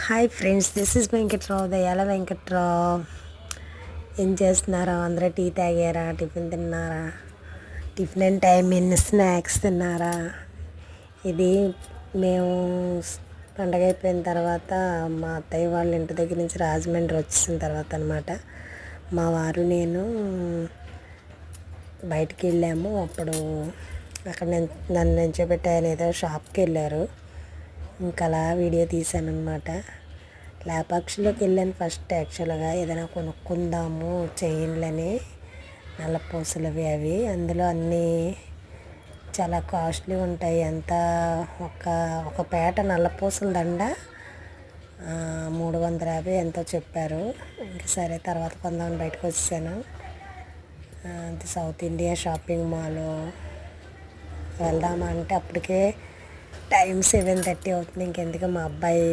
Hi friends, this is Venkatrao, Dayala Venkatrao. ఏం చేస్తున్నారా? అందరూ టీ తాగారా? టిఫిన్ తిన్నారా? టిఫిన్ అండ్ టైం స్నాక్స్ తిన్నారా? ఇది మేము పండగ అయిపోయిన తర్వాత మా అత్తయ్య వాళ్ళ ఇంటి దగ్గర నుంచి రాజమండ్రి వచ్చిన తర్వాత అనమాట. మా వారు నేను బయటికి వెళ్ళాము. అప్పుడు అక్కడ నన్ను నించోబెట్టి ఆయన ఏదో షాప్కి వెళ్ళారు. ఇంకా అలా వీడియో తీశాను అనమాట. లేపాక్షిలోకి వెళ్ళాను ఫస్ట్. యాక్చువల్గా ఏదైనా కొనుక్కుందాము చైన్లని, నల్లపూసలవి అవి. అందులో అన్నీ చాలా కాస్ట్లీ ఉంటాయి. ఎంత ఒక పేట నల్లపూసల దండ 350 ఎంతో చెప్పారు. ఇంకా సరే తర్వాత కొందామని బయటకు వచ్చాను. అది సౌత్ ఇండియా షాపింగ్ మాల్ వెళ్దామా అంటే అప్పటికే టైం 7:30 అవుతుంది. ఇంకెందుకు, మా అబ్బాయి